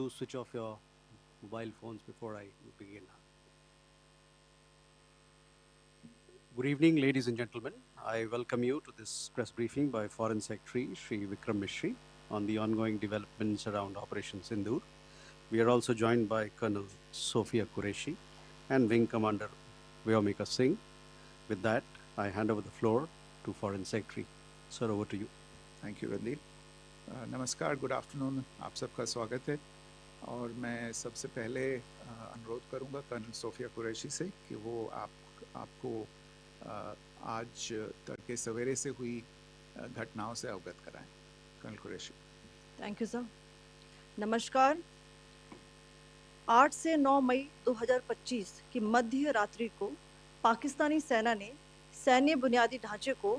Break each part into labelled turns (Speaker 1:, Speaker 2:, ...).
Speaker 1: do switch off your mobile phones before I begin. Good evening, ladies and gentlemen. I welcome you to this press briefing by Foreign Secretary Shri Vikram Mishri on the ongoing developments around Operation Sindoor. We are also joined by Colonel Sofiya Qureshi and Wing Commander Vyomika Singh. With that, I hand over the floor to Foreign Secretary. Sir, over to you.
Speaker 2: Thank you Randeep. नमस्कार, good afternoon, आप सबका स्वागत है। और मैं सबसे पहले अनुरोध करूंगा कर्नल सोफिया कुरैशी से कि वो आपको आज तड़के सवेरे से हुई घटनाओं से अवगत कराएं। Colonel Qureshi.
Speaker 3: Thank you sir. नमस्कार। 8 से 9 मई 2025 की मध्य रात्रि को पाकिस्तानी सेना ने सैन्य बुनियादी ढांचे को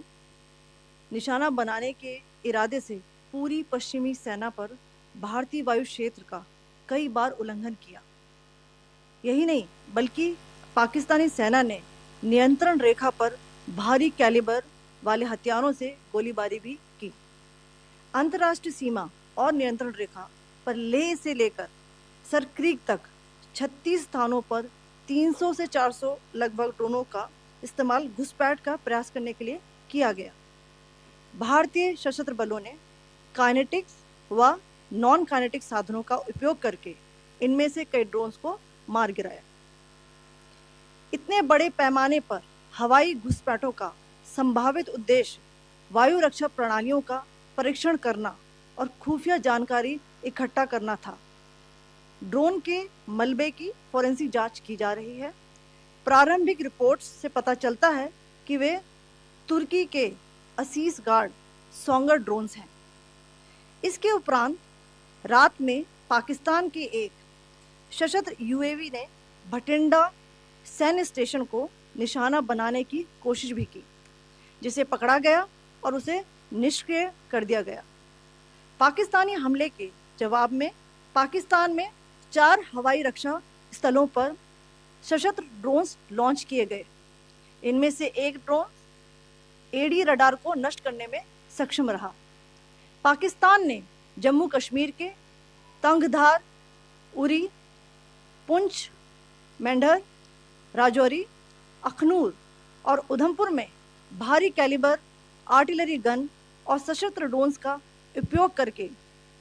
Speaker 3: निशाना बनाने के इरादे से पूरी पश्चिमी सेना पर भारतीय वायु क्षेत्र का कई बार उल्लंघन किया। यही नहीं बल्कि पाकिस्तानी सेना ने नियंत्रण रेखा पर भारी कैलिबर वाले हथियारों से गोलीबारी भी की। अंतर्राष्ट्रीय सीमा और नियंत्रण रेखा पर लेह से लेकर सर क्रीक तक 36 स्थानों पर 300 से 400 लगभग ड्रोनों का इस्तेमाल घुसपैठ का प्रयास करने के लिए किया गया। भारतीय सशस्त्र बलों ने काइनेटिक्स व नॉन काइनेटिक साधनों का उपयोग करके इनमें से कई ड्रोन्स को मार गिराया। इतने बड़े पैमाने पर हवाई घुसपैठों का संभावित उद्देश्य वायु रक्षा प्रणालियों का परीक्षण करना और खुफिया जानकारी इकट्ठा करना था। ड्रोन के मलबे की फोरेंसिक जांच की जा रही है। प्रारंभिक रिपोर्ट्स से पता चलता है कि वे तुर्की के असीस गार्ड सोंगर ड्रोन्स हैं। इसके उपरांत रात में पाकिस्तान के एक सशस्त्र यूएवी ने भटिंडा सैन्य स्टेशन को निशाना बनाने की कोशिश भी की, जिसे पकड़ा गया और उसे निष्क्रिय कर दिया गया। पाकिस्तानी हमले के जवाब में पाकिस्तान में 4 हवाई रक्षा स्थलों पर सशस्त्र ड्रोन्स लॉन्च किए गए। इनमें से एक ड्रोन एडी रडार को नष्ट करने में सक्षम रहा। पाकिस्तान ने जम्मू कश्मीर के तंगधार, उरी, पुंछ, मेंढर, राजौरी, अखनूर और उधमपुर में भारी कैलिबर आर्टिलरी गन और सशस्त्र ड्रोन्स का उपयोग करके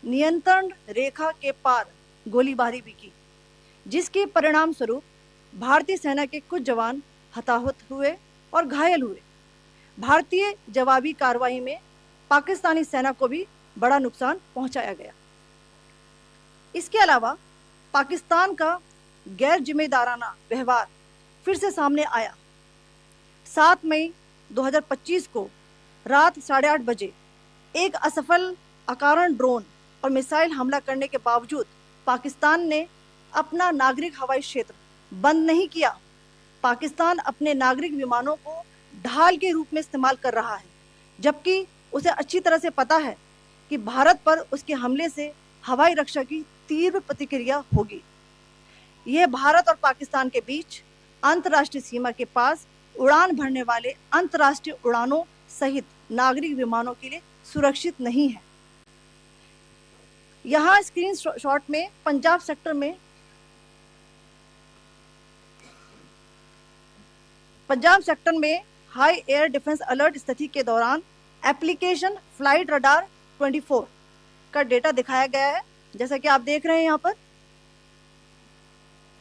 Speaker 3: नियंत्रण रेखा के पार गोलीबारी भी की, जिसके परिणाम स्वरूप भारतीय सेना के कुछ जवान हताहत हुए और घायल हुए। भारतीय जवाबी कार्रवाई में पाकिस्तानी सेना को भी बड़ा नुकसान पहुंचाया गया। इसके अलावा पाकिस्तान का गैर जिम्मेदाराना व्यवहार फिर से सामने आया। 7 मई 2025 को रात 8:30 बजे एक असफल अकारण ड्रोन और मिसाइल हमला करने के बावजूद पाकिस्तान ने अपना नागरिक हवाई क्षेत्र बंद नहीं किया। पाकिस्तान अपने नागरिक विमानों को ढाल के रूप में इस्तेमाल कर रहा है, जबकि उसे अच्छी तरह से पता है कि भारत पर उसके हमले से हवाई रक्षा की तीव्र प्रतिक्रिया होगी। यह भारत और पाकिस्तान के बीच अंतर्राष्ट्रीय सीमा के पास उड़ान भरने वाले अंतर्राष्ट्रीय उड़ानों सहित नागरिक विमानों के लिए सुरक्षित नहीं है। यहाँ स्क्रीन शॉट में पंजाब सेक्टर में हाई एयर डिफेंस अलर्ट स्थिति के दौरान एप्लीकेशन फ्लाइट रडार 24 का डेटा दिखाया गया है। जैसा कि आप देख रहे हैं यहाँ पर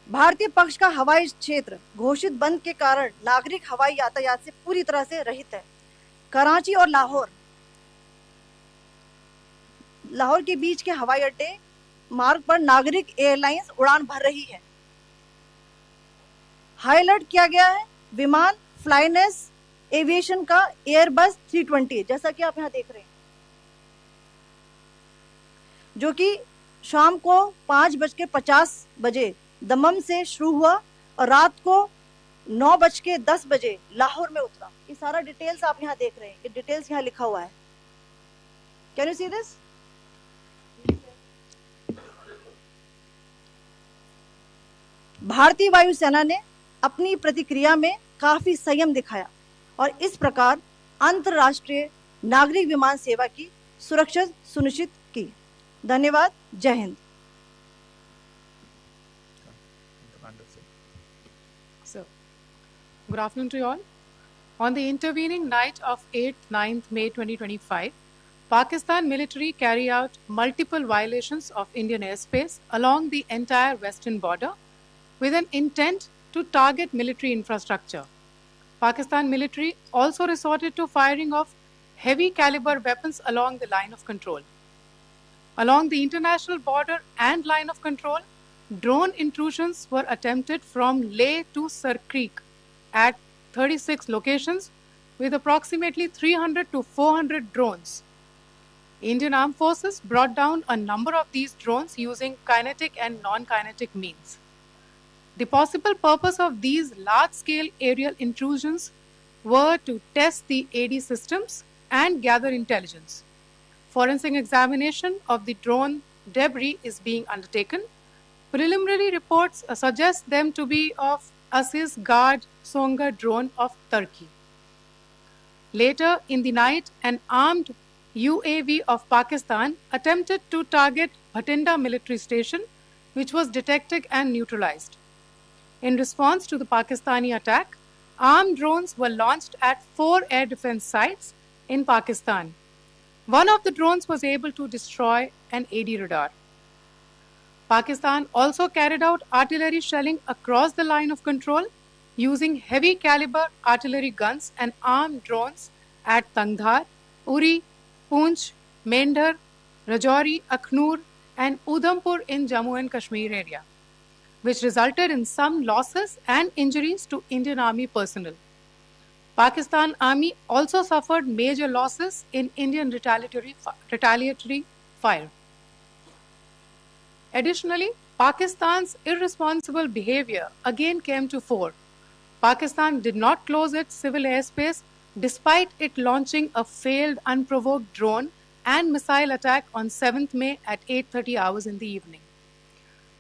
Speaker 3: भारतीय पक्ष का हवाई क्षेत्र घोषित बंद के कारण नागरिक हवाई यातायात से पूरी तरह से रहित है। कराची और लाहौर के बीच के हवाई अड्डे मार्ग पर नागरिक एयरलाइंस उड़ान भर रही है। हाई अलर्ट किया गया है विमान फ्लाइनेस एविएशन का एयरबस 320, जैसा कि आप यहाँ देख रहे हैं, जो कि शाम को 5:50 बजे दमम से शुरू हुआ और रात को 9:10 बजे लाहौर में उतरा। ये सारा डिटेल्स आप यहाँ देख रहे हैं, ये डिटेल्स यहाँ लिखा हुआ है। Can you see this? भारतीय वायुसेना ने अपनी प्रतिक्रिया में काफी संयम दिखाया और इस प्रकार अंतर्राष्ट्रीय नागरिक विमान सेवा की सुरक्षा सुनिश्चित की। धन्यवाद। जय Hind.
Speaker 2: Commander Singh.
Speaker 4: So, good afternoon to you all. On the intervening night of 8th 9th May 2025, Pakistan military carry out multiple violations of Indian airspace along the entire western border with an intent to target military infrastructure. Pakistan military also resorted to firing of heavy caliber weapons along the line of control. Along the international border and line of control, drone intrusions were attempted from Leh to Sir Creek at 36 locations with approximately 300 to 400 drones. Indian Armed Forces brought down a number of these drones using kinetic and non-kinetic means. The possible purpose of these large-scale aerial intrusions were to test the AD systems and gather intelligence. Forensic examination of the drone debris is being undertaken. Preliminary reports suggest them to be of Aziz Guard Songa drone of Turkey. Later in the night, an armed UAV of Pakistan attempted to target Bhatinda military station, which was detected and neutralized. In response to the Pakistani attack, armed drones were launched at 4 air defense sites in Pakistan. One of the drones was able to destroy an AD radar. Pakistan also carried out artillery shelling across the line of control using heavy caliber artillery guns and armed drones at Tangdhar, Uri, Poonch, Mendhar, Rajouri, Akhnur, and Udhampur in Jammu and Kashmir area, which resulted in some losses and injuries to Indian Army personnel. Pakistan Army also suffered major losses in Indian retaliatory fire. Additionally, Pakistan's irresponsible behavior again came to fore. Pakistan did not close its civil airspace despite it launching a failed unprovoked drone and missile attack on 7th May at 8:30 hours in the evening.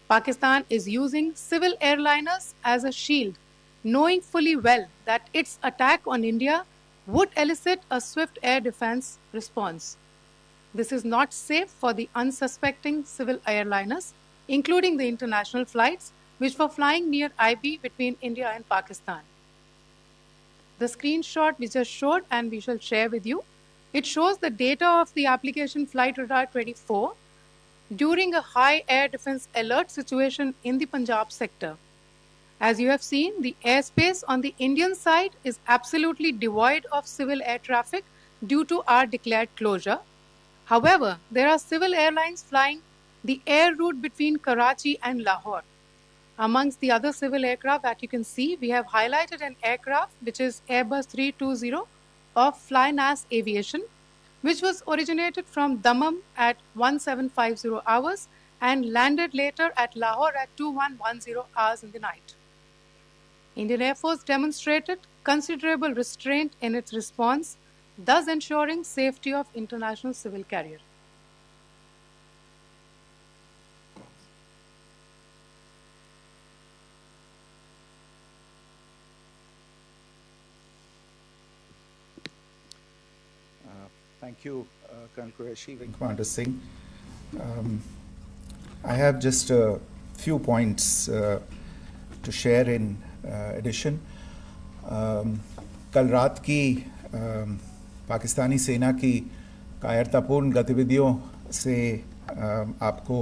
Speaker 4: Pakistan is using civil airliners as a shield, knowing fully well that its attack on India would elicit a swift air defense response. This is not safe for the unsuspecting civil airliners, including the international flights, which were flying near IB between India and Pakistan. The screenshot we just showed and we shall share with you, it shows the data of the application Flight Radar 24 during a high air defense alert situation in the Punjab sector. As you have seen, the airspace on the Indian side is absolutely devoid of civil air traffic due to our declared closure. However, there are civil airlines flying the air route between Karachi and Lahore. Amongst the other civil aircraft that you can see, we have highlighted an aircraft which is Airbus 320 of Flynas Aviation, which was originated from Dammam at 1750 hours and landed later at Lahore at 2110 hours in the night. Indian Air Force demonstrated considerable restraint in its response, thus ensuring safety of international civil carrier.
Speaker 2: Thank you, Colonel Qureshi, Wing Commander Singh. I have just a few points to share in addition. कल रात की पाकिस्तानी सेना की कायरतापूर्ण गतिविधियों से आपको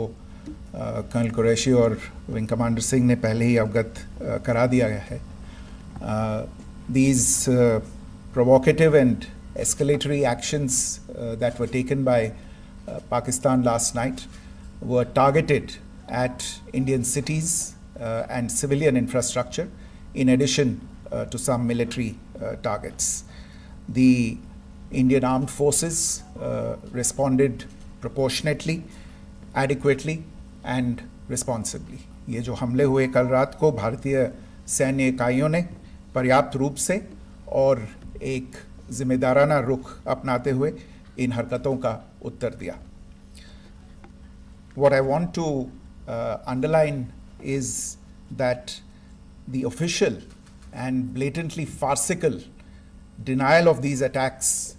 Speaker 2: colonel Qureshi और विंग कमांडर सिंह ने पहले ही अवगत करा दिया गया है. These provocative and escalatory actions that were taken by Pakistan last night were targeted at Indian cities and civilian infrastructure, in addition to some military targets. The Indian Armed Forces responded proportionately, adequately and responsibly. ये जो हमले हुए कल रात को भारतीय सैन्य इकाइयों ने पर्याप्त रूप से और एक जिम्मेदाराना रुख अपनाते हुए इन हरकतों का उत्तर दिया. What I want to underline is that the official and blatantly farcical denial of these attacks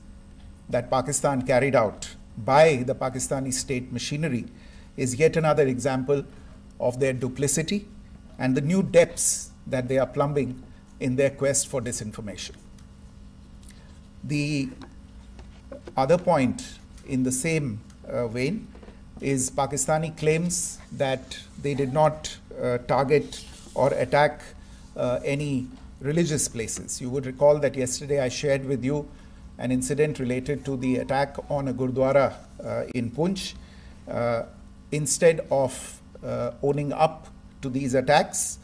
Speaker 2: that Pakistan carried out by the Pakistani state machinery is yet another example of their duplicity and the new depths that they are plumbing in their quest for disinformation. The other point in the same vein is Pakistani claims that they did not target or attack any religious places. You would recall that yesterday I shared with you an incident related to the attack on a Gurdwara in Punch. Instead of owning up to these attacks,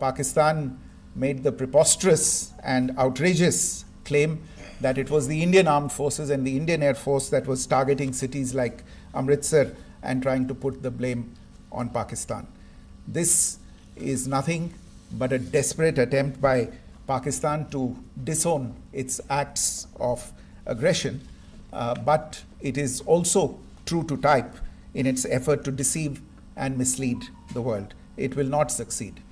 Speaker 2: Pakistan made the preposterous and outrageous claim that it was the Indian Armed Forces and the Indian Air Force that was targeting cities like Amritsar and trying to put the blame on Pakistan. This is nothing but a desperate attempt by Pakistan to disown its acts of aggression, but it is also true to type in its effort to deceive and mislead the world. It will not succeed.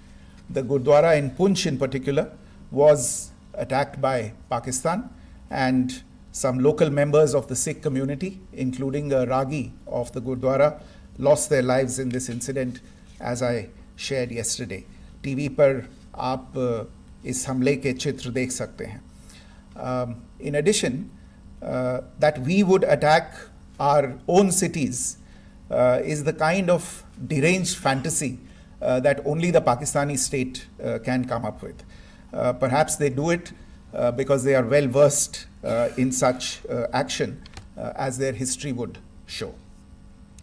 Speaker 2: The Gurdwara in Punch in particular was attacked by Pakistan, and some local members of the Sikh community, including a Ragi of the Gurdwara, lost their lives in this incident, as I shared yesterday. TV पर आप इस हमले के चित्र देख सकते हैं. In addition, that we would attack our own cities is the kind of deranged fantasy that only the Pakistani state can come up with. Perhaps they do it because they are well versed in such action, as their history would show.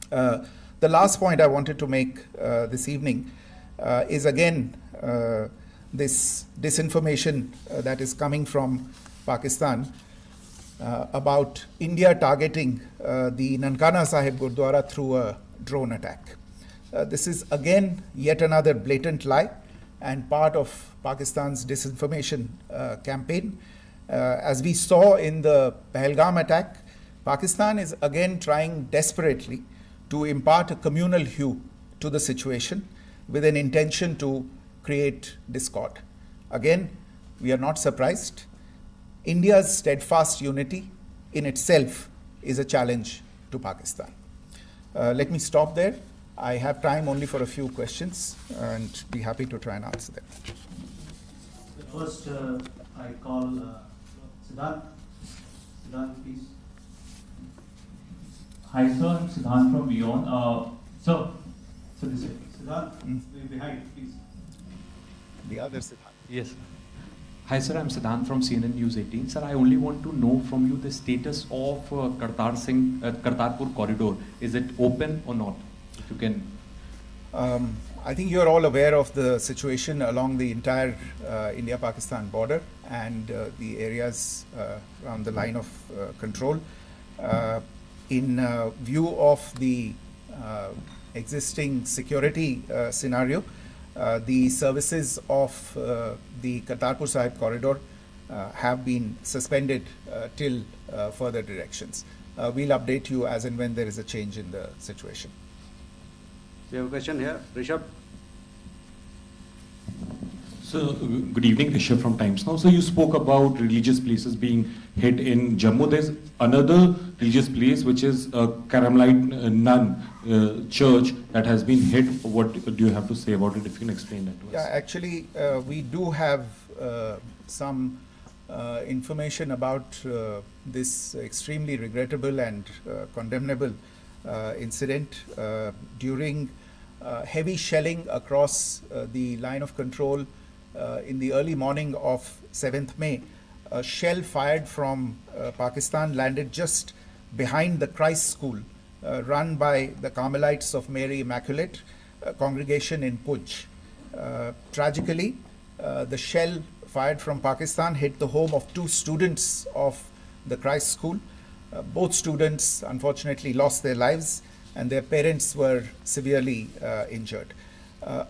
Speaker 2: The last point I wanted to make this evening is again this disinformation that is coming from Pakistan about India targeting the Nankana Sahib Gurdwara through a drone attack. This is again yet another blatant lie and part of Pakistan's disinformation campaign. As we saw in the Pahalgam attack, Pakistan is again trying desperately to impart a communal hue to the situation with an intention to create discord. Again, we are not surprised. India's steadfast unity in itself is a challenge to Pakistan. Let me stop there. I have time only for a few questions and be happy to try and answer them.
Speaker 1: First, I call Siddharth. Siddharth, please.
Speaker 5: Hi, sir. I'm Siddharth from Beyond. So this way.
Speaker 1: Siddharth, behind, please.
Speaker 2: The other Siddharth.
Speaker 5: Yes. Hi, sir. I'm Siddharth from CNN News 18. Sir, I only want to know from you the status of Kartarpur corridor. Is it open or not? If you can.
Speaker 2: I think you're all aware of the situation along the entire India-Pakistan border and the areas around the line of control. In view of the existing security scenario, the services of the Kartarpur Sahib corridor have been suspended till further directions. We'll update you as and when there is a change in the situation.
Speaker 1: We have a question here. Rishabh.
Speaker 6: So, good evening, Rishabh from Times Now. So, you spoke about religious places being hit in Jammu. There's another religious place which is a Carmelite nun church that has been hit. What do you have to say about it, if you can explain that to us?
Speaker 2: Yeah, actually, we do have some information about this extremely regrettable and condemnable incident. During heavy shelling across the line of control in the early morning of 7th May, a shell fired from Pakistan landed just behind the Christ School run by the Carmelites of Mary Immaculate congregation in Puj. Tragically, the shell fired from Pakistan hit the home of 2 students of the Christ School. Both students unfortunately lost their lives and their parents were severely injured.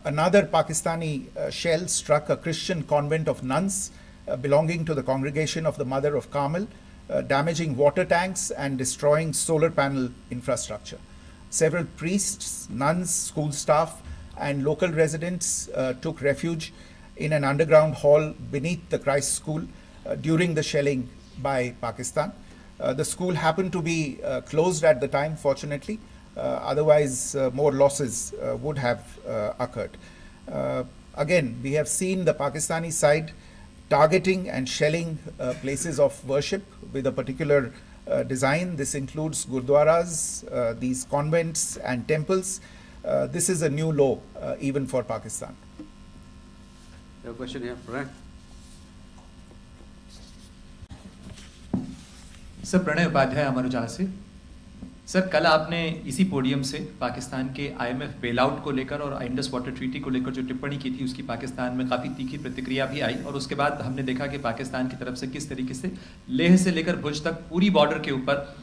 Speaker 2: Another Pakistani shell struck a Christian convent of nuns belonging to the congregation of the Mother of Carmel, damaging water tanks and destroying solar panel infrastructure. Several priests, nuns, school staff, and local residents took refuge in an underground hall beneath the Christ School during the shelling by Pakistan. The school happened to be closed at the time, fortunately. Otherwise, more losses would have occurred. Again, we have seen the Pakistani side targeting and shelling places of worship with a particular design. This includes gurdwaras, these convents and temples. This is a new law even for Pakistan.
Speaker 1: You have a question here, Pranay?
Speaker 7: Sir Pranay Upadhyay Amar Ujala से। Sir कल आपने इसी podium से पाकिस्तान के IMF bailout को लेकर और Indus water treaty को लेकर जो टिप्पणी की थी उसकी पाकिस्तान में काफ़ी तीखी प्रतिक्रिया भी आई, और उसके बाद हमने देखा कि पाकिस्तान की तरफ से किस तरीके से लेह से लेकर भुज तक पूरी बॉर्डर के ऊपर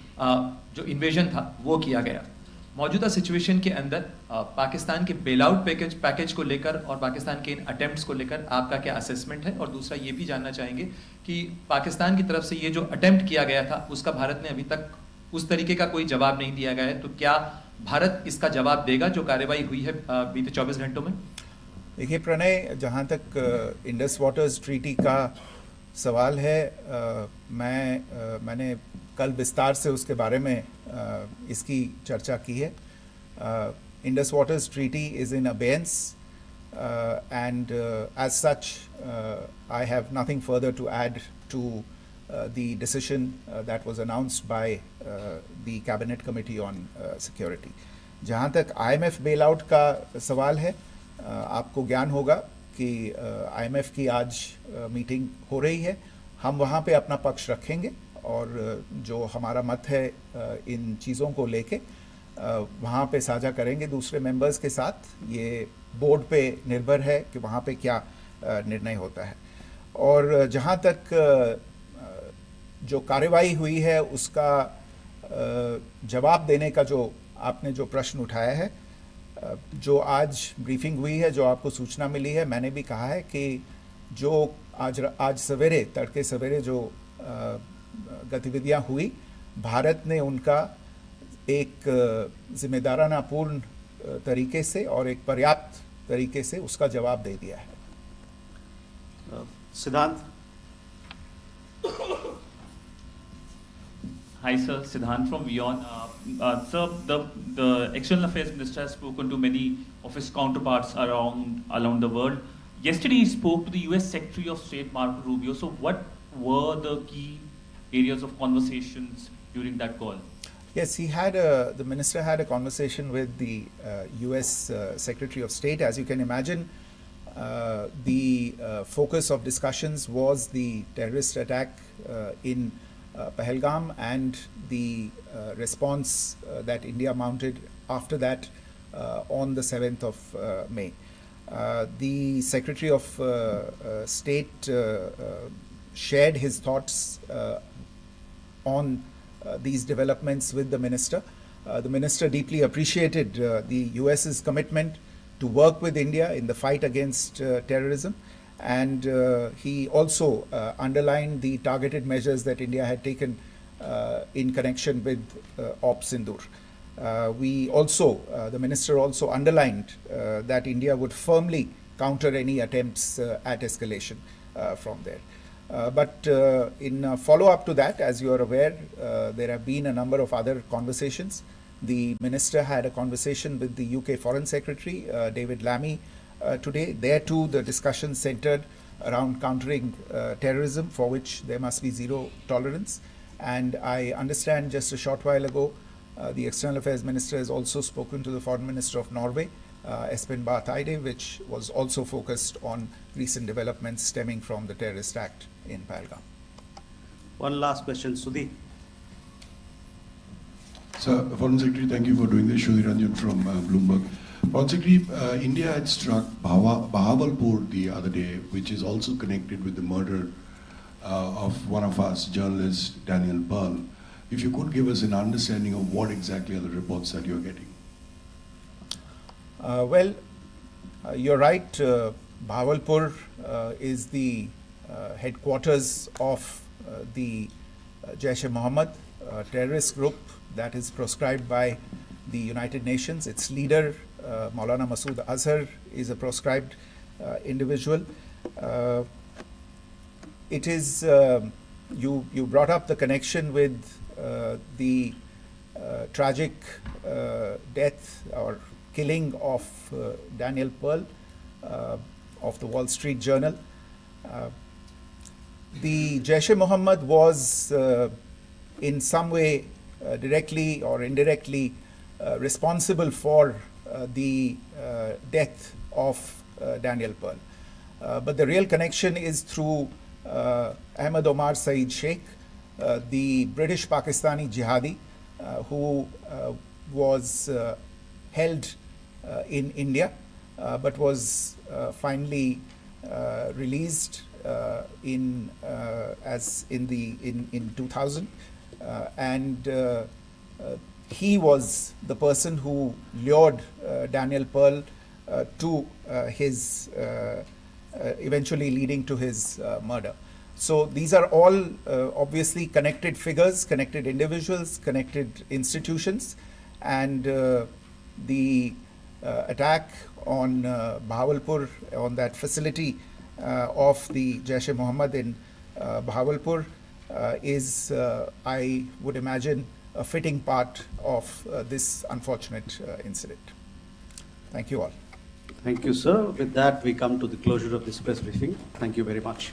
Speaker 7: जो इन्वेजन था वो किया गया। मौजूदा सिचुएशन के अंदर पाकिस्तान के बेलआउट पैकेज को लेकर और पाकिस्तान के इन अटेम्प्ट्स को लेकर आपका क्या असेसमेंट है? और दूसरा ये भी जानना चाहेंगे कि पाकिस्तान की तरफ से ये जो अटेम्प्ट किया गया था उसका भारत ने अभी तक उस तरीके का कोई जवाब नहीं दिया गया है, तो क्या भारत इसका जवाब देगा जो कार्रवाई हुई है बीते 24 घंटों में?
Speaker 2: देखिए प्रणय, जहाँ तक इंडस वाटर्स ट्रीटी का सवाल है, मैंने कल विस्तार से उसके बारे में इसकी चर्चा की है। Indus waters treaty is in abeyance and as such I have nothing further to add to the decision that was announced by the Cabinet Committee on Security. जहाँ तक IMF bailout का सवाल है, आपको ज्ञान होगा कि IMF की आज मीटिंग हो रही है। हम वहाँ पे अपना पक्ष रखेंगे और जो हमारा मत है इन चीज़ों को लेके वहाँ पे साझा करेंगे दूसरे मेंबर्स के साथ। ये बोर्ड पे निर्भर है कि वहाँ पे क्या निर्णय होता है। और जहाँ तक जो कार्रवाई हुई है उसका जवाब देने का जो आपने जो प्रश्न उठाया है, जो आज ब्रीफिंग हुई है, जो आपको सूचना मिली है, मैंने भी कहा है कि जो आज सवेरे तड़के सवेरे जो गतिविधियाँ हुई, भारत ने उनका एक जिम्मेदाराना पूर्ण तरीके से और एक पर्याप्त तरीके से उसका जवाब दे दिया है।
Speaker 1: सिद्धांत?
Speaker 8: Hi sir, Siddhant from Vyomika. Sir, the External Affairs Minister has spoken to many of his counterparts around the world. Yesterday he spoke to the US Secretary of State Marco Rubio. So what were the key areas of conversations during that call?
Speaker 2: Yes, the minister had a conversation with the US Secretary of State. As you can imagine, the focus of discussions was the terrorist attack in Pahalgam and the response that India mounted after that on the 7th of May. The Secretary of State shared his thoughts on these developments with the minister. The minister deeply appreciated the US's commitment to work with India in the fight against terrorism, and he also underlined the targeted measures that India had taken in connection with Op Sindoor. The minister also underlined that India would firmly counter any attempts at escalation from there. But in follow-up to that, as you are aware, there have been a number of other conversations. The minister had a conversation with the UK Foreign Secretary, David Lammy, today. There too, the discussion centered around countering terrorism, for which there must be zero tolerance. And I understand just a short while ago, the External Affairs Minister has also spoken to the Foreign Minister of Norway, Espen Barth Eide, which was also focused on recent developments stemming from the terrorist act in Pahalgam.
Speaker 1: One last question, Sudhi.
Speaker 9: Sir, Foreign Secretary, thank you for doing this. Sudhi Ranjan from Bloomberg. Foreign Secretary, India had struck Bahawalpur the other day, which is also connected with the murder of one of us, journalist Daniel Pearl. If you could give us an understanding of what exactly are the reports that you're getting.
Speaker 2: You're right. Bahawalpur is the headquarters of the Jaish-e-Mohammed terrorist group that is proscribed by the United Nations. Its leader, Maulana Masood Azhar, is a proscribed individual. It is, you brought up the connection with the tragic death or killing of Daniel Pearl. of the Wall Street Journal. The Jaish-e-Mohammed was in some way directly or indirectly responsible for the death of Daniel Pearl. But the real connection is through Ahmed Omar Saeed Sheikh, the British Pakistani jihadi who was held in India but was finally released in 2000, and he was the person who lured Daniel Pearl to his eventually leading to his murder. So these are all obviously connected figures, connected individuals, connected institutions, and the attack on Bahawalpur, on that facility of the Jaish-e-Mohammed in Bahawalpur is, I would imagine, a fitting part of this unfortunate incident. Thank you all.
Speaker 1: Thank you, sir. With that, we come to the closure of this press briefing. Thank you very much.